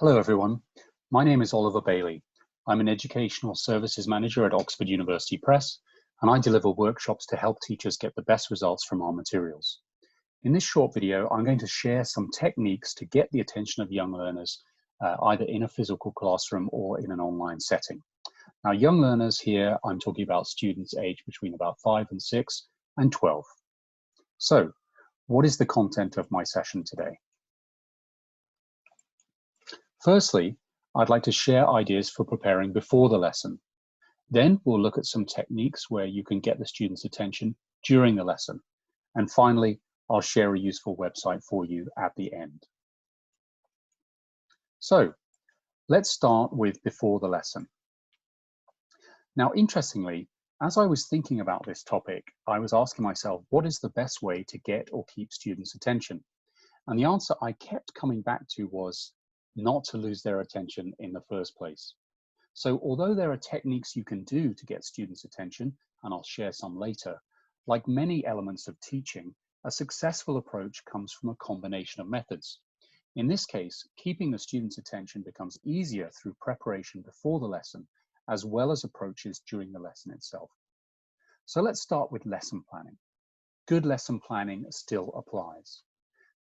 Hello everyone, my name is Oliver Bailey. I'm an Educational Services Manager at Oxford University Press, and I deliver workshops to help teachers get the best results from our materials. In this short video, I'm going to share some techniques to get the attention of young learners, either in a physical classroom or in an online setting. Now, young learners here, I'm talking about students aged between about 5 and 6 and 12. So, what is the content of my session today? Firstly, I'd like to share ideas for preparing before the lesson. Then we'll look at some techniques where you can get the students' attention during the lesson. And finally, I'll share a useful website for you at the end. So let's start with before the lesson. Now, interestingly, as I was thinking about this topic, I was asking myself, what is the best way to get or keep students' attention? And the answer I kept coming back to was not to lose their attention in the first place. So although there are techniques you can do to get students' attention, and I'll share some later, like many elements of teaching, a successful approach comes from a combination of methods. In this case, keeping the students' attention becomes easier through preparation before the lesson, as well as approaches during the lesson itself. So let's start with lesson planning. Good lesson planning still applies.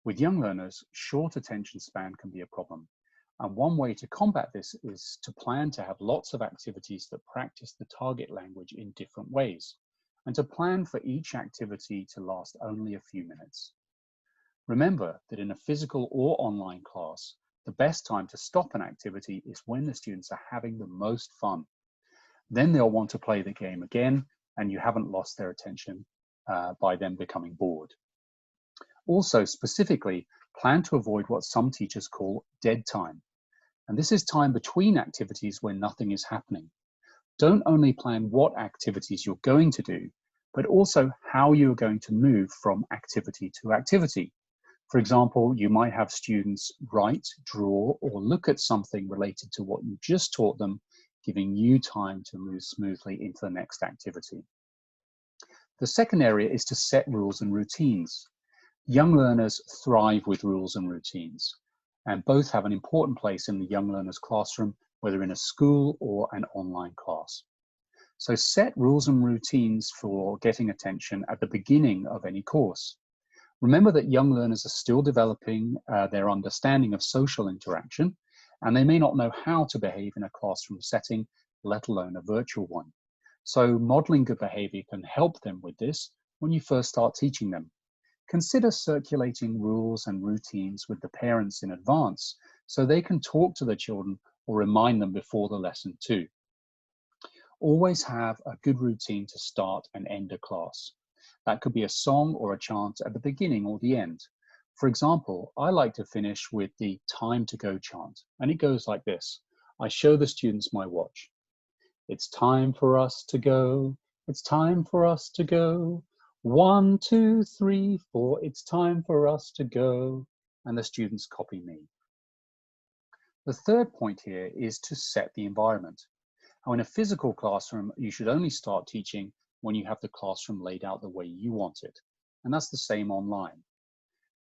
With young learners, short attention span can be a problem. And one way to combat this is to plan to have lots of activities that practice the target language in different ways, and to plan for each activity to last only a few minutes. Remember that in a physical or online class, the best time to stop an activity is when the students are having the most fun. Then they'll want to play the game again, and you haven't lost their attention by them becoming bored. Also, specifically, plan to avoid what some teachers call dead time. And this is time between activities when nothing is happening. Don't only plan what activities you're going to do, but also how you're going to move from activity to activity. For example, you might have students write, draw, or look at something related to what you just taught them, giving you time to move smoothly into the next activity. The second area is to set rules and routines. Young learners thrive with rules and routines, and both have an important place in the young learner's classroom, whether in a school or an online class. So set rules and routines for getting attention at the beginning of any course. Remember that young learners are still developing their understanding of social interaction, and they may not know how to behave in a classroom setting, let alone a virtual one. So modeling good behavior can help them with this when you first start teaching them. Consider circulating rules and routines with the parents in advance so they can talk to the children or remind them before the lesson too. Always have a good routine to start and end a class. That could be a song or a chant at the beginning or the end. For example, I like to finish with the time to go chant, and it goes like this. I show the students my watch. It's time for us to go. It's time for us to go. 1, 2, 3, 4, it's time for us to go. And the students copy me. The third point here is to set the environment. Now, in a physical classroom, you should only start teaching when you have the classroom laid out the way you want it. And that's the same online.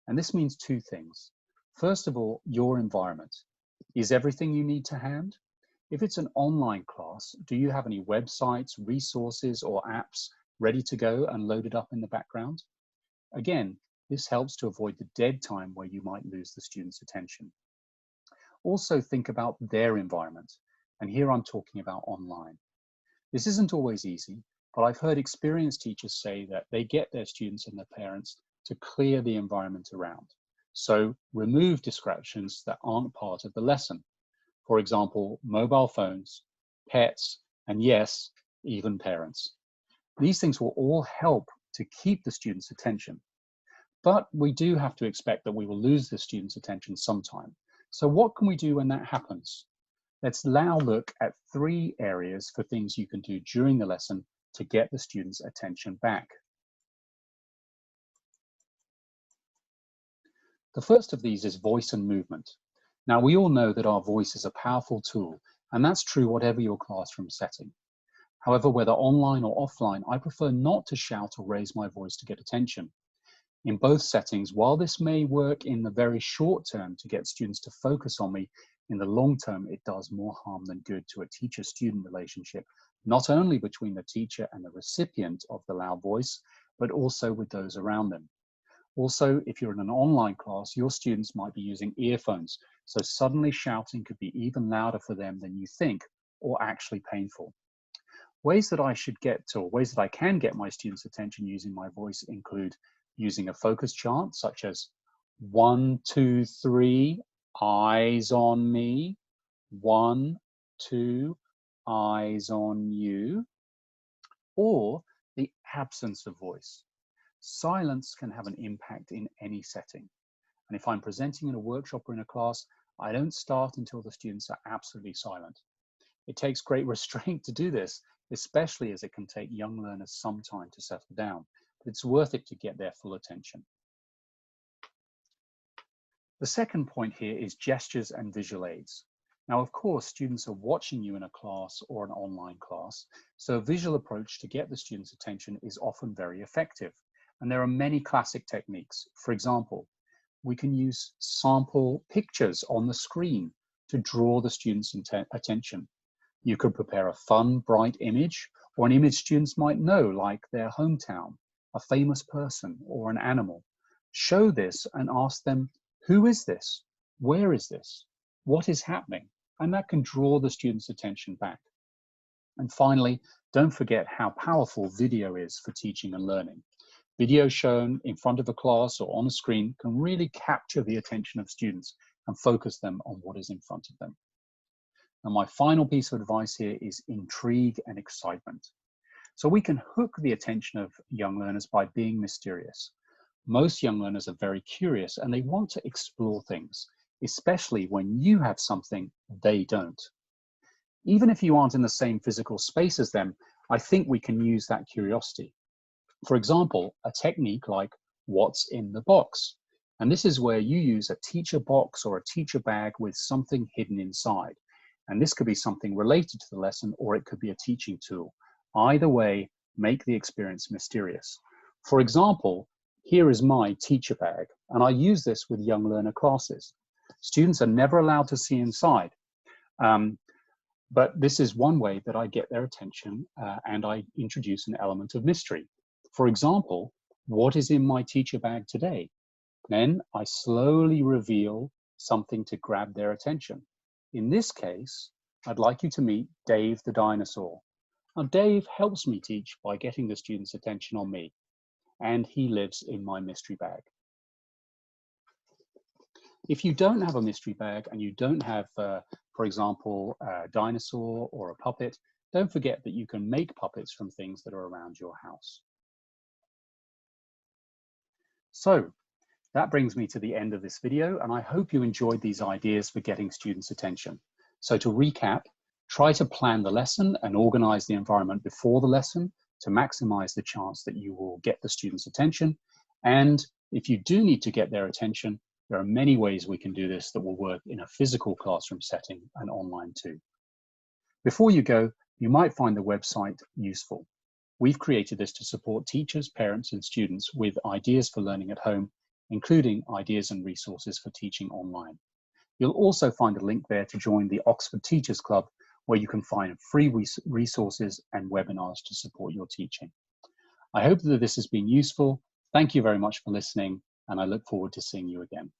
And this means two things. First of all, your environment. Is everything you need to hand? If it's an online class, do you have any websites, resources, or apps ready to go and loaded up in the background? Again, this helps to avoid the dead time where you might lose the student's attention. Also think about their environment, and here I'm talking about online. This isn't always easy, but I've heard experienced teachers say that they get their students and their parents to clear the environment around. So remove distractions that aren't part of the lesson. For example, mobile phones, pets, and yes, even parents. These things will all help to keep the student's attention. But we do have to expect that we will lose the student's attention sometime. So what can we do when that happens? Let's now look at 3 areas for things you can do during the lesson to get the student's attention back. The first of these is voice and movement. Now, we all know that our voice is a powerful tool, and that's true whatever your classroom setting. However, whether online or offline, I prefer not to shout or raise my voice to get attention. In both settings, while this may work in the very short term to get students to focus on me, in the long term, it does more harm than good to a teacher-student relationship, not only between the teacher and the recipient of the loud voice, but also with those around them. Also, if you're in an online class, your students might be using earphones, so suddenly shouting could be even louder for them than you think, or actually painful. Ways that I can get my students' attention using my voice include using a focus chant, such as 1, 2, 3, eyes on me, 1, 2, eyes on you, or the absence of voice. Silence can have an impact in any setting. And if I'm presenting in a workshop or in a class, I don't start until the students are absolutely silent. It takes great restraint to do this, especially as it can take young learners some time to settle down, but it's worth it to get their full attention. The second point here is gestures and visual aids. Now, of course, students are watching you in a class or an online class, so a visual approach to get the students' attention is often very effective. And there are many classic techniques. For example, we can use sample pictures on the screen to draw the students' attention. You could prepare a fun, bright image, or an image students might know, like their hometown, a famous person, or an animal. Show this and ask them, who is this? Where is this? What is happening? And that can draw the students' attention back. And finally, don't forget how powerful video is for teaching and learning. Video shown in front of a class or on a screen can really capture the attention of students and focus them on what is in front of them. Now, my final piece of advice here is intrigue and excitement. So we can hook the attention of young learners by being mysterious. Most young learners are very curious and they want to explore things, especially when you have something they don't. Even if you aren't in the same physical space as them, I think we can use that curiosity. For example, a technique like what's in the box. And this is where you use a teacher box or a teacher bag with something hidden inside. And this could be something related to the lesson, or it could be a teaching tool. Either way, make the experience mysterious. For example, here is my teacher bag, and I use this with young learner classes. Students are never allowed to see inside, but this is one way that I get their attention and I introduce an element of mystery. For example, what is in my teacher bag today? Then I slowly reveal something to grab their attention. In this case, I'd like you to meet Dave the dinosaur. Now, Dave helps me teach by getting the students' attention on me, and he lives in my mystery bag. If you don't have a mystery bag and you don't have, for example, a dinosaur or a puppet, don't forget that you can make puppets from things that are around your house. So that brings me to the end of this video, and I hope you enjoyed these ideas for getting students' attention. So to recap, try to plan the lesson and organize the environment before the lesson to maximize the chance that you will get the students' attention. And if you do need to get their attention, there are many ways we can do this that will work in a physical classroom setting and online too. Before you go, you might find the website useful. We've created this to support teachers, parents, and students with ideas for learning at home, including ideas and resources for teaching online. You'll also find a link there to join the Oxford Teachers Club, where you can find free resources and webinars to support your teaching. I hope that this has been useful. Thank you very much for listening, and I look forward to seeing you again.